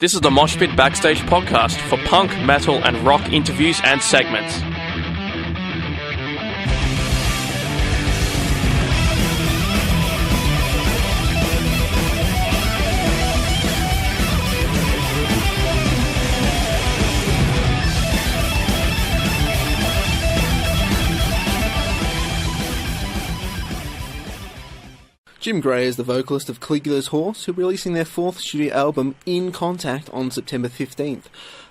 This is the Moshpit Backstage podcast for punk, metal and rock interviews and segments. Jim Gray is the vocalist of Caligula's Horse, who are releasing their fourth studio album, In Contact, on September 15th.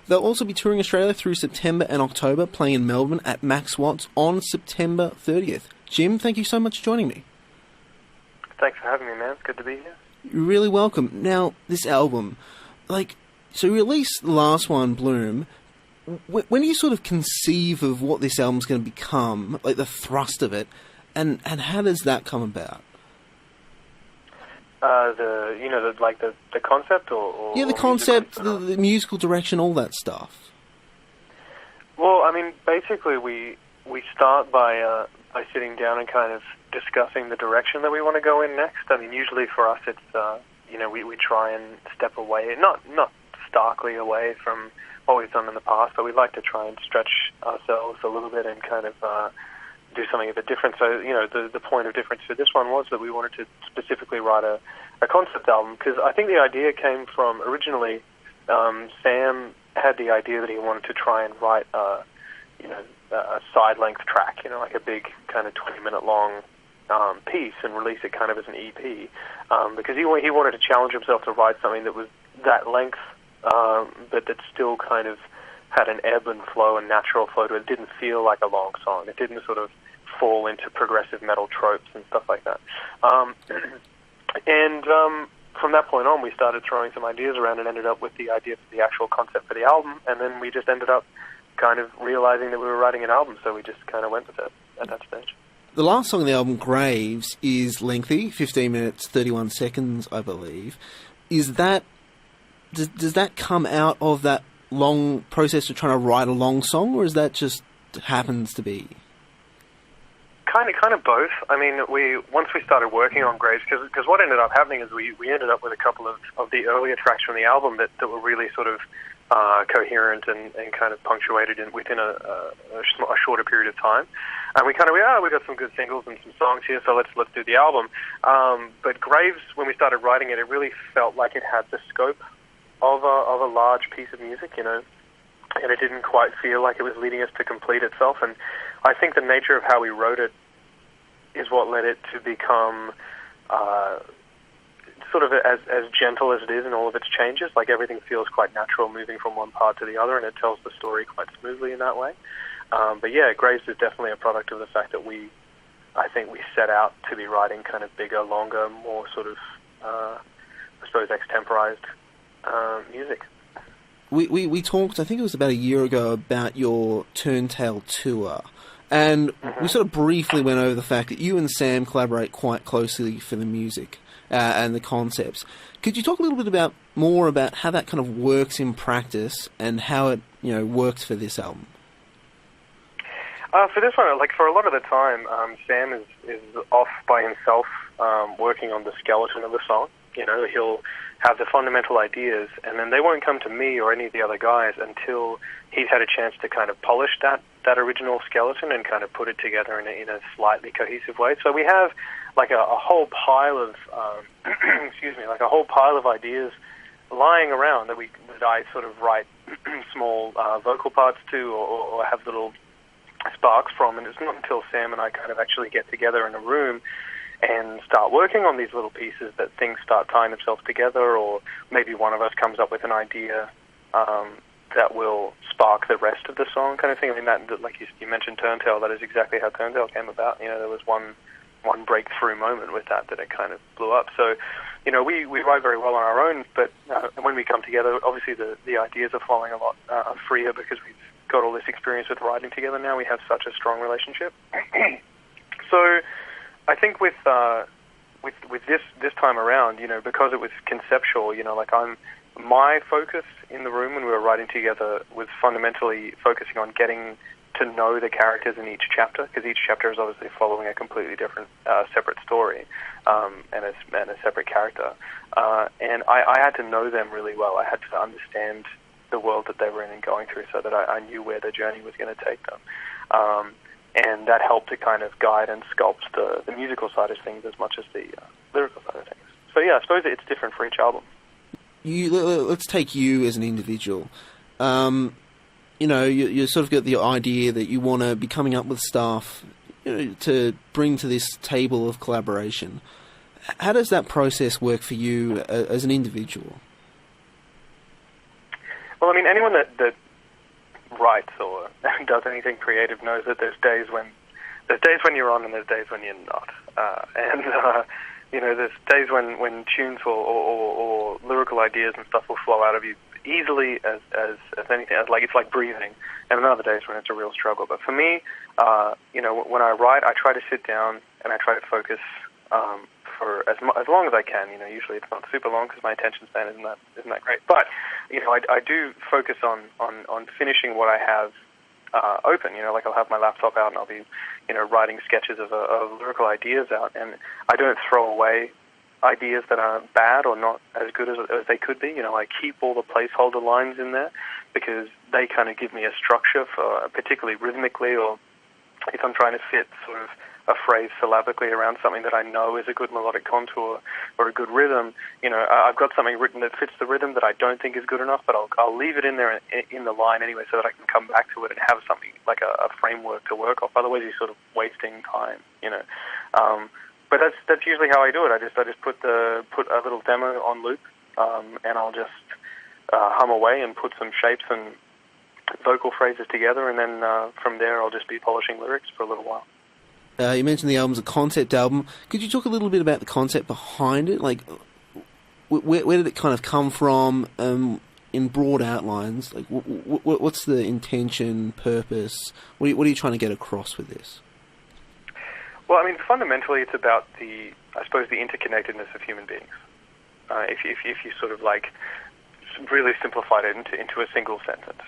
They'll also be touring Australia through September and October, playing in Melbourne at Max Watts on September 30th. Jim, thank you so much for joining me. Thanks for having me, man. It's good to be here. You're really welcome. Now, this album, so you released the last one, Bloom. When do you sort of conceive of what this album's going to become, like the thrust of it, and how does that come about? The concept or yeah, the concept, the musical direction, all that stuff. Well, I mean, basically we start by sitting down and kind of discussing the direction that we want to go in next. I mean, usually for us it's we try and step away, not starkly away from what we've done in the past, but we like to try and stretch ourselves a little bit and kind of do something a bit different. So, the point of difference for this one was that we wanted to specifically write a concept album, because I think the idea came from, originally, Sam had the idea that he wanted to try and write a side-length track, like a big kind of 20-minute long piece and release it kind of as an EP, because he wanted to challenge himself to write something that was that length, but that still kind of had an ebb and flow and natural flow to it. It didn't feel like a long song. It didn't sort of fall into progressive metal tropes and stuff like that. And from that point on, we started throwing some ideas around and ended up with the idea for the actual concept for the album, and then we just ended up kind of realizing that we were writing an album, so we just kind of went with it at that stage. The last song on the album, Graves, is lengthy, 15 minutes, 31 seconds, I believe. Does that come out of that long process of trying to write a long song, or is that just happens to be? Kind of both. I mean, once we started working on Graves, because what ended up happening is we ended up with a couple of the earlier tracks from the album that were really sort of coherent and kind of punctuated within a shorter period of time. And we got some good singles and some songs here, so let's do the album. But Graves, when we started writing it, it really felt like it had the scope of a large piece of music, and it didn't quite feel like it was leading us to complete itself. And I think the nature of how we wrote it is what led it to become sort of as gentle as it is in all of its changes. Like, everything feels quite natural moving from one part to the other, and it tells the story quite smoothly in that way. But yeah, Graves is definitely a product of the fact that I think we set out to be writing kind of bigger, longer, more sort of, I suppose, extemporized music. We talked, I think it was about a year ago, about your Turntail tour, and we sort of briefly went over the fact that you and Sam collaborate quite closely for the music and the concepts. Could you talk a little bit more about how that kind of works in practice and how it worked for this album? For this one, like for a lot of the time, Sam is off by himself working on the skeleton of the song. He'll have the fundamental ideas, and then they won't come to me or any of the other guys until he's had a chance to kind of polish that original skeleton and kind of put it together in a slightly cohesive way. So we have like a whole pile of like a whole pile of ideas lying around that I sort of write small vocal parts to or have little sparks from, and it's not until Sam and I kind of actually get together in a room and start working on these little pieces that things start tying themselves together, or maybe one of us comes up with an idea that will spark the rest of the song, kind of thing. I mean, that like you mentioned Turntail, that is exactly how Turntail came about. There was one breakthrough moment with that it kind of blew up. So, we write very well on our own, but when we come together, obviously the ideas are flowing a lot freer because we've got all this experience with writing together now. We have such a strong relationship. So I think with this time around, because it was conceptual, my focus in the room when we were writing together was fundamentally focusing on getting to know the characters in each chapter, because each chapter is obviously following a completely different, separate story and a separate character. and I had to know them really well. I had to understand the world that they were in and going through, so that I knew where the journey was going to take them. And that helped to kind of guide and sculpt the musical side of things as much as the lyrical side of things. So yeah, I suppose it's different for each album. Let's take you as an individual. You sort of got the idea that you want to be coming up with stuff, to bring to this table of collaboration. How does that process work for you as an individual? Well, I mean, anyone that writes or does anything creative knows that there's days when you're on and there's days when you're not. There's days when tunes or lyrical ideas and stuff will flow out of you easily as anything. It's like breathing. And then other days when it's a real struggle. But for me, when I write, I try to sit down and I try to focus for as long as I can. Usually it's not super long because my attention span isn't that great. But I do focus on finishing what I have open. Like I'll have my laptop out and I'll be writing sketches of lyrical ideas out, and I don't throw away ideas that are bad or not as good as they could be. I keep all the placeholder lines in there because they kind of give me a structure for, particularly rhythmically, or if I'm trying to fit sort of a phrase syllabically around something that I know is a good melodic contour or a good rhythm. I've got something written that fits the rhythm that I don't think is good enough, but I'll leave it in there in the line anyway, so that I can come back to it and have something like a framework to work off. Otherwise, you're sort of wasting time. But that's usually how I do it. I just put a little demo on loop, and I'll just hum away and put some shapes and vocal phrases together, and then from there I'll just be polishing lyrics for a little while. You mentioned the album's a concept album. Could you talk a little bit about the concept behind it? Like, where did it kind of come from in broad outlines? Like, what's the intention, purpose? What are you trying to get across with this? Well, I mean, fundamentally, it's about the interconnectedness of human beings. If you sort of like really simplified it into a single sentence,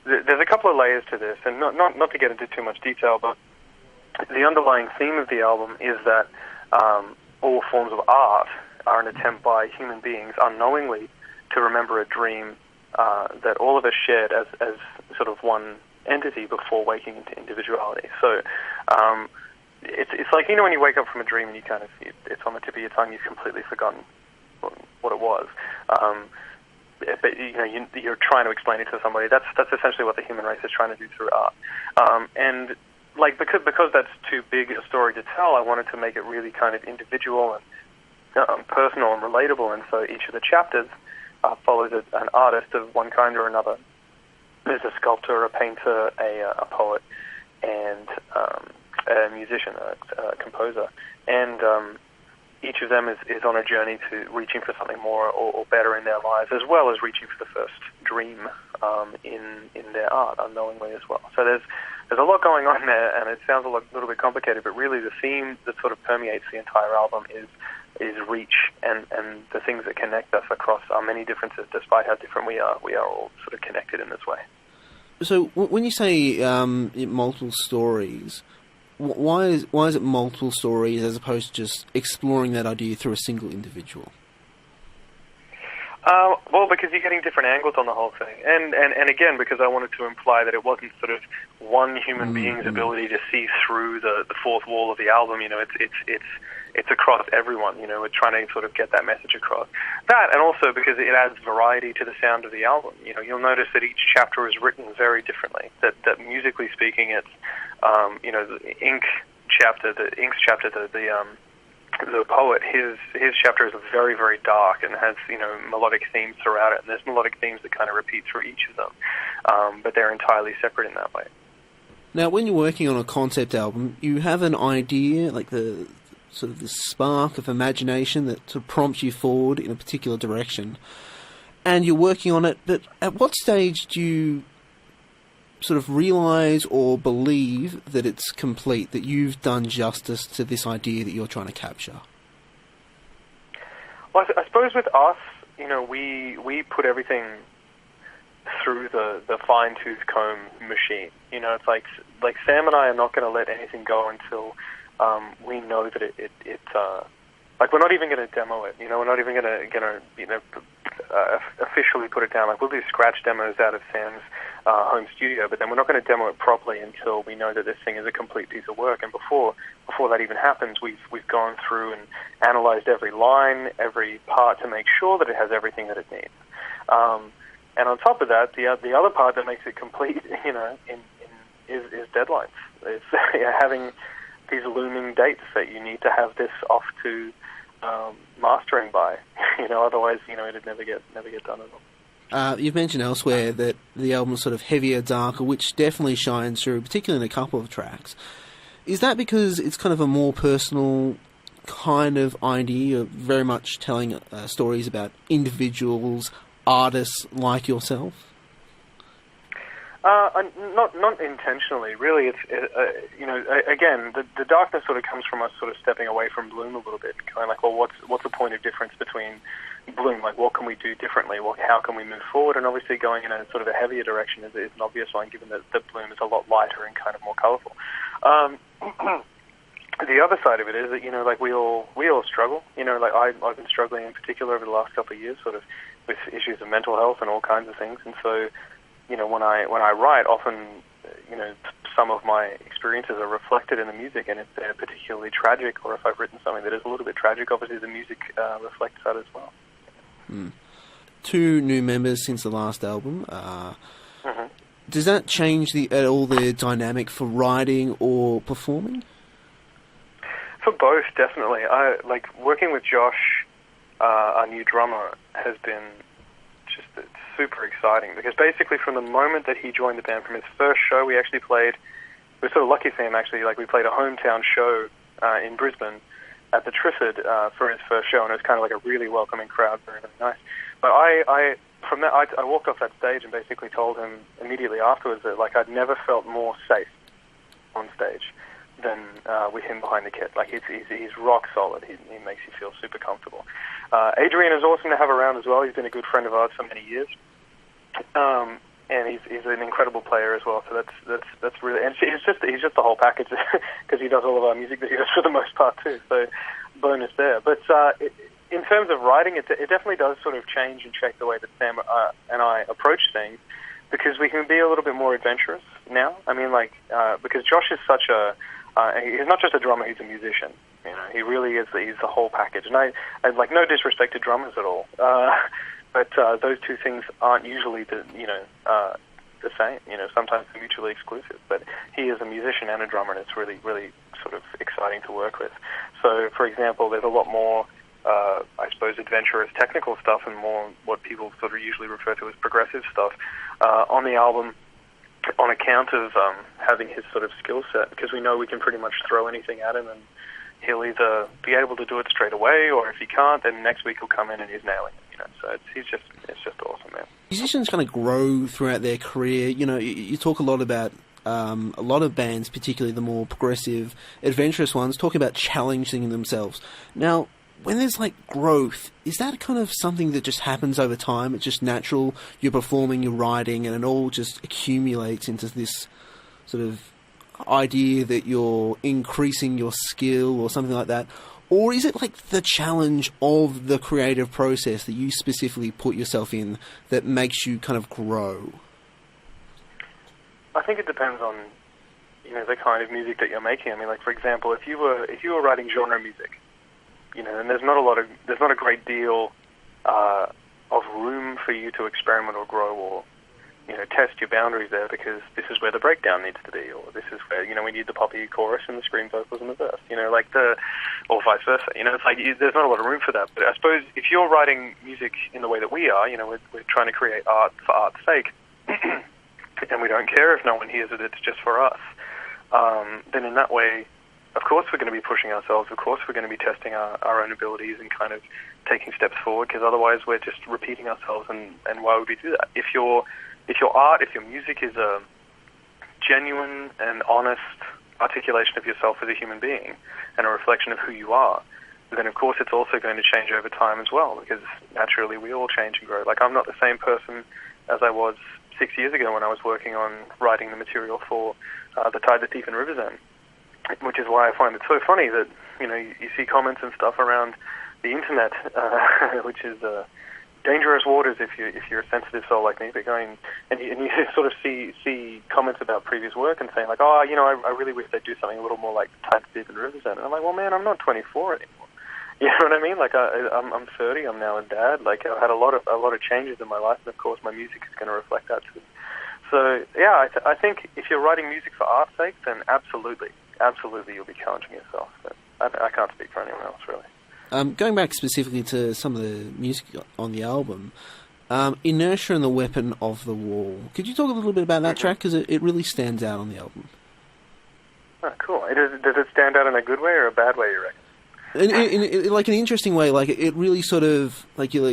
there's a couple of layers to this, and not to get into too much detail, but the underlying theme of the album is that all forms of art are an attempt by human beings unknowingly to remember a dream that all of us shared as sort of one entity before waking into individuality. So it's like, when you wake up from a dream and you kind of, it's on the tip of your tongue, you've completely forgotten what it was. But you're trying to explain it to somebody. That's essentially what the human race is trying to do through art. And like because that's too big a story to tell, I wanted to make it really kind of individual and personal and relatable. And so each of the chapters follows an artist of one kind or another. There's a sculptor, a painter, a poet, and a musician, a composer, and each of them is on a journey to reaching for something more or better in their lives, as well as reaching for the first dream in their art unknowingly as well. So there's a lot going on there, and it sounds a little bit complicated, but really the theme that sort of permeates the entire album is reach and the things that connect us across our many differences. Despite how different we are all sort of connected in this way. So when you say multiple stories, why is it multiple stories as opposed to just exploring that idea through a single individual? Well, because you're getting different angles on the whole thing, and again, because I wanted to imply that it wasn't sort of one human being's ability to see through the fourth wall of the album. It's across everyone. We're trying to sort of get that message across. That, and also because it adds variety to the sound of the album. You'll notice that each chapter is written very differently. That musically speaking, it's the Inks chapter, the poet, his chapter is very, very dark and has melodic themes throughout it, and there's melodic themes that kind of repeat through each of them, but they're entirely separate in that way. Now, when you're working on a concept album, you have an idea, like the sort of the spark of imagination that sort of prompts you forward in a particular direction, and you're working on it. But at what stage do you sort of realise or believe that it's complete, that you've done justice to this idea that you're trying to capture? Well, I suppose with us, we put everything through the fine-tooth comb machine. It's like Sam and I are not going to let anything go until we know that like we're not even going to demo it. We're not even going to officially put it down. Like we'll do scratch demos out of Sam's home studio, but then we're not going to demo it properly until we know that this thing is a complete piece of work. And before that even happens, we've gone through and analyzed every line, every part to make sure that it has everything that it needs. And on top of that, the other part that makes it complete, is deadlines. It's having these looming dates that you need to have this off to mastering by. Otherwise, it'd never get done at all. You've mentioned elsewhere that the album's sort of heavier, darker, which definitely shines through, particularly in a couple of tracks. Is that because it's kind of a more personal kind of idea, very much telling stories about individuals, artists like yourself? Not intentionally, really. It's again, the darkness sort of comes from us sort of stepping away from Bloom a little bit, kind of like, well, what's the point of difference between Bloom? Like, what can we do differently? How can we move forward? And obviously, going in a sort of a heavier direction is an obvious one, given that Bloom is a lot lighter and kind of more colourful. The other side of it is that like we all struggle. Like I've been struggling in particular over the last couple of years, sort of with issues of mental health and all kinds of things, and so. When I write, often, some of my experiences are reflected in the music, and if they're particularly tragic, or if I've written something that is a little bit tragic, obviously the music reflects that as well. 2 new members since the last album. Does that change at all the dynamic for writing or performing? For both, definitely. I like working with Josh, our new drummer, has been just super exciting, because basically from the moment that he joined the band, from his first show, we were sort of lucky for him, actually. Like, we played a hometown show in Brisbane at the Triffid for his first show, and it was kind of like a really welcoming crowd, very, very nice. But from that, I walked off that stage and basically told him immediately afterwards that, like, I'd never felt more safe on stage than with him behind the kit. Like, he's rock solid. He makes you feel super comfortable. Adrian is awesome to have around as well. He's been a good friend of ours for many years. And he's an incredible player as well. So that's really, and he's just the whole package, because he does all of our music videos for the most part too. So bonus there. But in terms of writing, it definitely does sort of change and shape the way that Sam and I approach things, because we can be a little bit more adventurous now. I mean, like, because Josh is such he's not just a drummer; he's a musician. He really is. He's the whole package. And I like, no disrespect to drummers at all. But those two things aren't usually the same. Sometimes they're mutually exclusive. But he is a musician and a drummer, and it's really, really sort of exciting to work with. So, for example, there's a lot more, I suppose, adventurous technical stuff, and more what people sort of usually refer to as progressive stuff on the album, on account of having his sort of skill set, because we know we can pretty much throw anything at him, and he'll either be able to do it straight away, or if he can't, then next week he'll come in and he's nailing it. So it's just awesome, man. Musicians kind of grow throughout their career. You talk a lot about a lot of bands, particularly the more progressive, adventurous ones, talk about challenging themselves. Now, when there's like growth, is that kind of something that just happens over time? It's just natural. You're performing, you're writing, and it all just accumulates into this sort of idea that you're increasing your skill or something like that? Or is it like the challenge of the creative process that you specifically put yourself in that makes you kind of grow? I think it depends on the kind of music that you're making. I mean, like, for example, if you were writing genre music, and there's not a great deal of room for you to experiment or grow or test your boundaries there, because this is where the breakdown needs to be, or this is where, we need the poppy chorus and the scream vocals and the verse, or vice versa. It's like, there's not a lot of room for that. But I suppose if you're writing music in the way that we are, we're trying to create art for art's sake, and we don't care if no one hears it, it's just for us, then in that way, of course we're going to be pushing ourselves, of course we're going to be testing our own abilities and kind of taking steps forward, because otherwise we're just repeating ourselves, and why would we do that? If your art, if your music is a genuine and honest articulation of yourself as a human being and a reflection of who you are, then of course it's also going to change over time as well, because naturally we all change and grow. Like, I'm not the same person as I was 6 years ago when I was working on writing the material for The Tide, the Thief, and River's End. which is why I find it so funny that, you see comments and stuff around the internet, which is dangerous waters if you're a sensitive soul like me, but going and you sort of see comments about previous work and saying like, oh, I really wish they'd do something a little more like Type Dip and Riverside. And I'm like, well, man, I'm not 24 anymore. You know what I mean? Like I'm 30. I'm now a dad. Like I've had a lot of changes in my life, and of course my music is going to reflect that too. So yeah, I think if you're writing music for art's sake, then absolutely you'll be challenging yourself. But I can't speak for anyone else really. Going back specifically to some of the music on the album, Inertia and the Weapon of the Wall. Could you talk a little bit about that track? Because it really stands out on the album. Oh, cool. Does it stand out in a good way or a bad way, you reckon? In like an interesting way, like it really sort of like I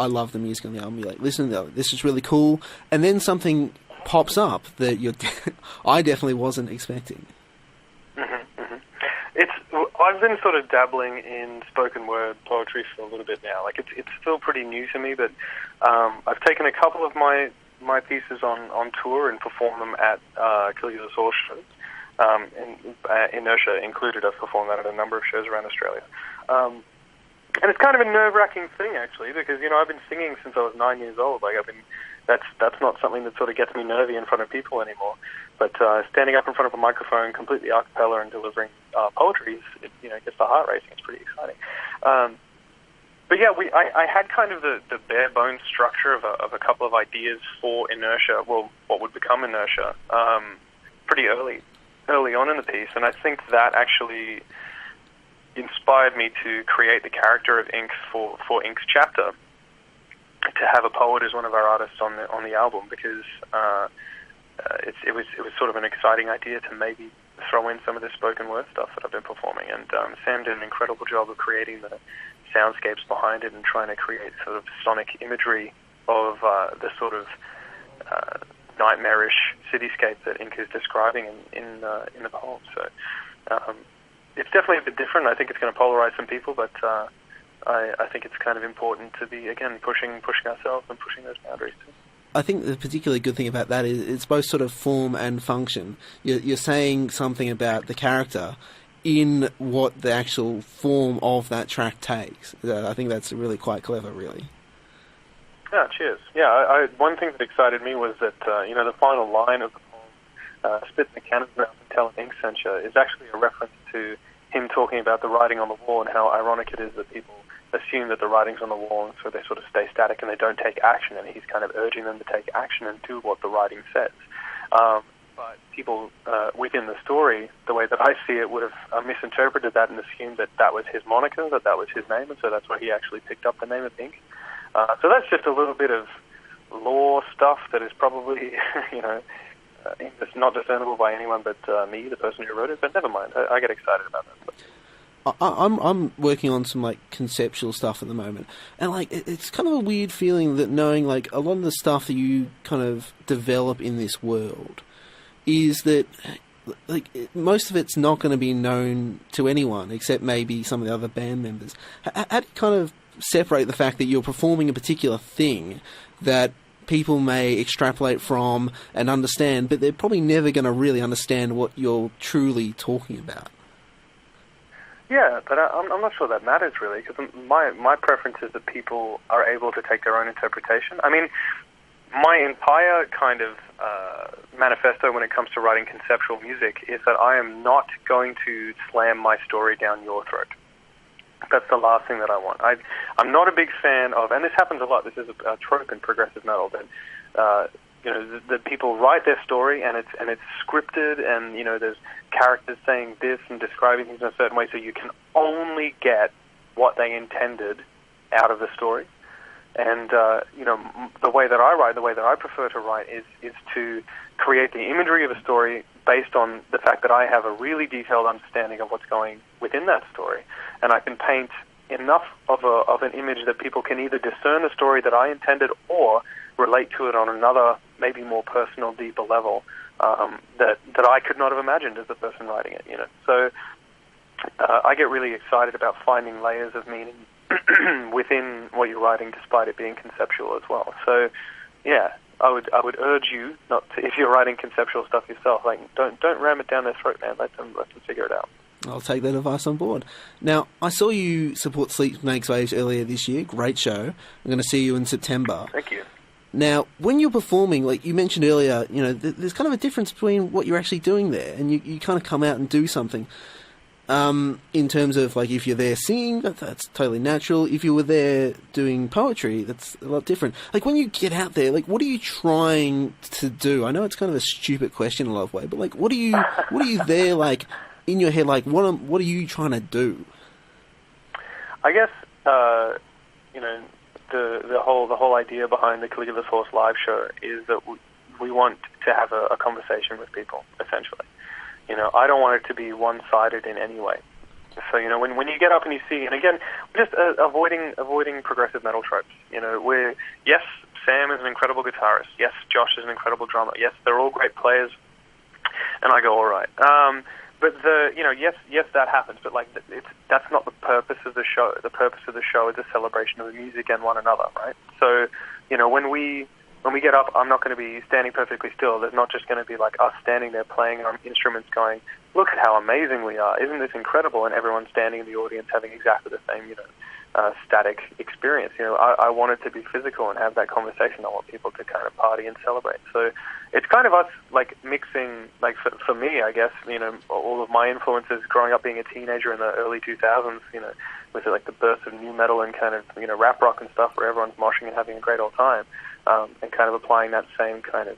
love the music on the album. You're like, listen, this is really cool, and then something pops up that I definitely wasn't expecting. I've been sort of dabbling in spoken word poetry for a little bit now. Like it's still pretty new to me, but I've taken a couple of my pieces on tour and performed them at Caligula's horse shows. Inertia included. I've performed that at a number of shows around Australia. And it's kind of a nerve-wracking thing, actually, because, I've been singing since I was 9 years old. Like, that's not something that sort of gets me nervy in front of people anymore. But standing up in front of a microphone, completely a cappella and delivering poetry, it gets the heart racing. It's pretty exciting. But yeah, I had kind of the bare bones structure of a couple of ideas for Inertia, well, what would become Inertia, pretty early on in the piece, and I think that actually inspired me to create the character of Ink for Ink's chapter, to have a poet as one of our artists on the album, because it was sort of an exciting idea to maybe throw in some of the spoken word stuff that I've been performing, and Sam did an incredible job of creating the soundscapes behind it and trying to create sort of sonic imagery of the sort of nightmarish cityscape that Ink is describing in the poem. So it's definitely a bit different. I think it's going to polarize some people, but I think it's kind of important to be, again, pushing ourselves and pushing those boundaries too. I think the particularly good thing about that is it's both sort of form and function. You're saying something about the character in what the actual form of that track takes. I think that's really quite clever, really. Yeah, cheers. Yeah, one thing that excited me was that, the final line of the poem, spit in the cannon's mouth and tell an ink censure, is actually a reference to him talking about the writing on the wall and how ironic it is that people assume that the writing's on the wall, and so they sort of stay static and they don't take action, and he's kind of urging them to take action and do what the writing says. But people within the story, the way that I see it, would have misinterpreted that and assumed that that was his moniker, that was his name, and so that's why he actually picked up the name of Ink. So that's just a little bit of lore stuff that is probably, it's not discernible by anyone but me, the person who wrote it, but never mind. I get excited about that. I'm working on some like conceptual stuff at the moment, and like it's kind of a weird feeling that knowing like a lot of the stuff that you kind of develop in this world is that like most of it's not going to be known to anyone except maybe some of the other band members. How do you kind of separate the fact that you're performing a particular thing that people may extrapolate from and understand, but they're probably never going to really understand what you're truly talking about? Yeah, but I'm not sure that matters really, because my preference is that people are able to take their own interpretation. I mean, my entire kind of manifesto when it comes to writing conceptual music is that I am not going to slam my story down your throat. That's the last thing that I want. I'm not a big fan of, and this happens a lot, this is a trope in progressive metal, that that people write their story and it's scripted, and there's characters saying this and describing things in a certain way, so you can only get what they intended out of the story. And the way that I write, the way that I prefer to write is to create the imagery of a story based on the fact that I have a really detailed understanding of what's going within that story, and I can paint enough of an image that people can either discern the story that I intended or relate to it on another, maybe more personal, deeper level that I could not have imagined as the person writing it. So I get really excited about finding layers of meaning within what you're writing, despite it being conceptual as well. So yeah, I would urge you not to, if you're writing conceptual stuff yourself, like don't ram it down their throat, man. Let them figure it out. I'll take that advice on board. Now, I saw you support Sleep Makes Waves earlier this year. Great show. I'm going to see you in September. Thank you. Now, when you're performing, like you mentioned earlier, you know, there's kind of a difference between what you're actually doing there, and you kind of come out and do something. In terms of, like, if you're there singing, that's totally natural. If you were there doing poetry, that's a lot different. Like, when you get out there, like, what are you trying to do? I know it's kind of a stupid question in a lot of ways, but, like, what are you there, like, in your head, like, what are you trying to do? I guess, you know, the whole idea behind the Caligula's Horse live show is that we want to have a conversation with people, essentially. You know, I don't want it to be one-sided in any way. So, you know, when you get up and you see, and again, just avoiding progressive metal tropes. You know, yes, Sam is an incredible guitarist. Yes, Josh is an incredible drummer. Yes, they're all great players. And I go, all right. But yes, that happens. But like, that's not the purpose of the show. The purpose of the show is a celebration of the music and one another, right? So, you know, when we get up, I'm not going to be standing perfectly still. There's not just going to be like us standing there playing our instruments going, look at how amazing we are. Isn't this incredible? And everyone standing in the audience having exactly the same, you know, static experience. You know, I want it to be physical and have that conversation. I want people to kind of party and celebrate. So it's kind of us, like, mixing, like, for me, I guess, you know, all of my influences growing up being a teenager in the early 2000s, you know, with, like, the birth of new metal and kind of, you know, rap rock and stuff where everyone's moshing and having a great old time. And kind of applying that same kind of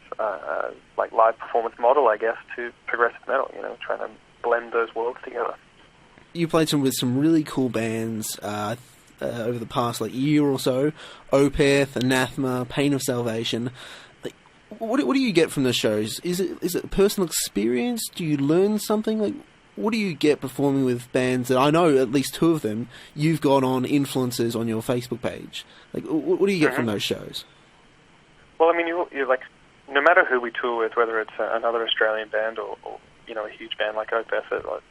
like live performance model, I guess, to progressive metal. You know, trying to blend those worlds together. You played with some really cool bands over the past like year or so. Opeth, Anathema, Pain of Salvation. Like, what do you get from the shows? Is it a personal experience? Do you learn something? Like, what do you get performing with bands that I know at least two of them you've got on influences on your Facebook page? Like, what do you get from those shows? Well, I mean, you're like, no matter who we tour with, whether it's another Australian band or you know, a huge band like Opeth, like,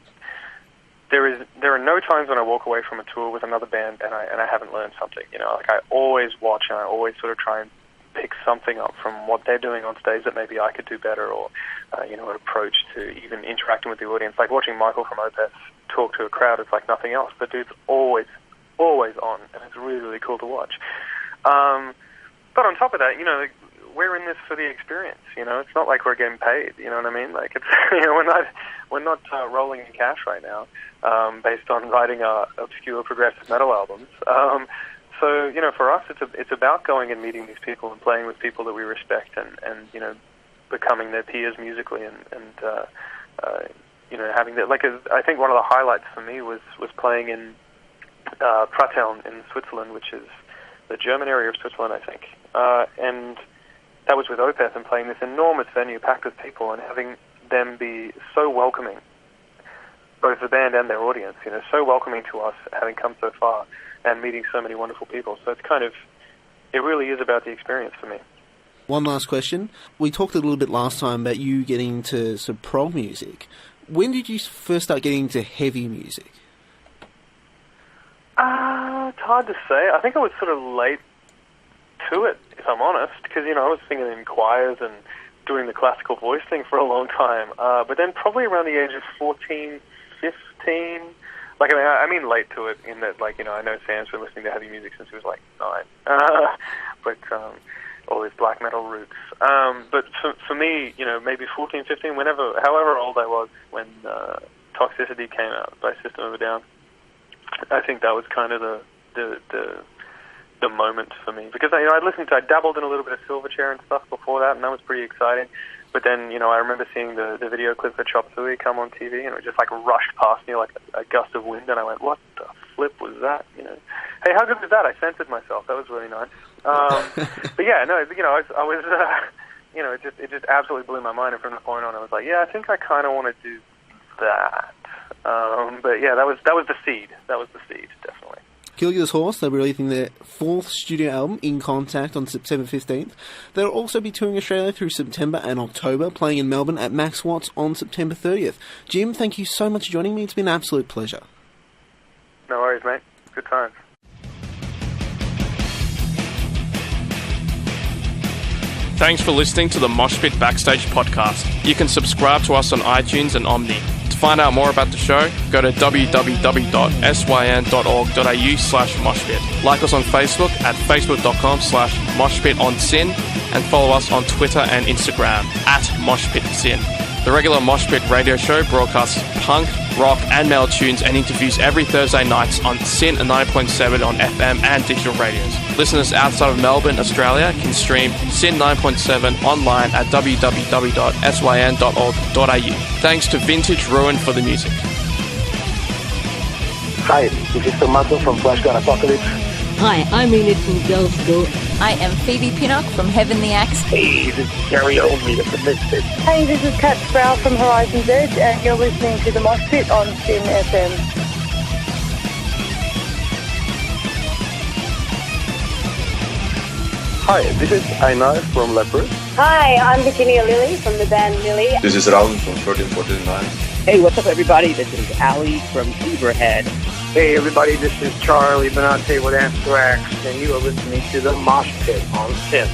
there are no times when I walk away from a tour with another band and I haven't learned something. You know, like I always watch and I always sort of try and pick something up from what they're doing on stage that maybe I could do better, or you know, an approach to even interacting with the audience. Like watching Michael from Opeth talk to a crowd, it's like nothing else. But dude's always on, and it's really, really cool to watch. But on top of that, you know, we're in this for the experience. You know, it's not like we're getting paid. You know what I mean? Like, it's, you know, we're not rolling in cash right now, based on writing obscure progressive metal albums. So, you know, for us, it's about going and meeting these people and playing with people that we respect, and you know, becoming their peers musically, and you know, having that. Like, I think one of the highlights for me was playing in Pratteln in Switzerland, which is the German area of Switzerland, I think. And that was with Opeth, and playing this enormous venue packed with people and having them be so welcoming, both the band and their audience, you know, so welcoming to us, having come so far and meeting so many wonderful people. So it really is about the experience for me. One last question. We talked a little bit last time about you getting into some prog music. When did you first start getting into heavy music? It's hard to say. I think I was sort of late to it, if I'm honest, because, you know, I was singing in choirs and doing the classical voice thing for a long time. But then probably around the age of 14, 15, like, I mean late to it in that, like, you know, I know Sam's been listening to heavy music since he was like 9. But all his black metal roots. But for me, you know, maybe 14, 15, however old I was when Toxicity came out by System of a Down, I think that was kind of the moment for me, because I dabbled in a little bit of Silverchair and stuff before that, and that was pretty exciting. But then, you know, I remember seeing the video clip for Chop Suey come on TV, and it just like rushed past me like a gust of wind, and I went, "What the flip was that?" You know, hey, how good was that? I censored myself. That was really nice. But yeah, no, you know, I was you know, it just absolutely blew my mind, and from that point on, I was like, yeah, I think I kind of want to do that. But yeah, that was the seed. That was the seed, definitely. Caligula's Horse, they'll be releasing their 4th studio album, In Contact, on September 15th. They'll also be touring Australia through September and October, playing in Melbourne at Max Watts on September 30th. Jim, thank you so much for joining me. It's been an absolute pleasure. No worries, mate. Good times. Thanks for listening to the Moshpit Backstage podcast. You can subscribe to us on iTunes and Omni. To find out more about the show, go to www.syn.org.au/moshpit. Like us on Facebook at facebook.com/moshpitonsin and follow us on Twitter and Instagram at moshpitsin. The regular Moshpit radio show broadcasts punk, rock and metal tunes and interviews every Thursday nights on Sin 9.7 on FM and digital radios. Listeners outside of Melbourne, Australia can stream Sin 9.7 online at www.syn.org.au. Thanks to Vintage Ruin for the music. Hi, this is Tomato from Flash Gun Apocalypse. Hi, I'm Enid from Girls School. I am Phoebe Pinnock from Heavenly Axe. Hey, this is Gary Oldmead of the Misfits. Hey, this is Kat Sproul from Horizon's Edge, and you're listening to the Moshpit on Sin FM. Hi, this is Einar from Leopard. Hi, I'm Virginia Lilly from the band Lily. This is Raul from 1349. Hey, what's up, everybody? This is Ali from Beaverhead. Hey, everybody, this is Charlie Benante with Anthrax, and you are listening to the Moshpit on Sin.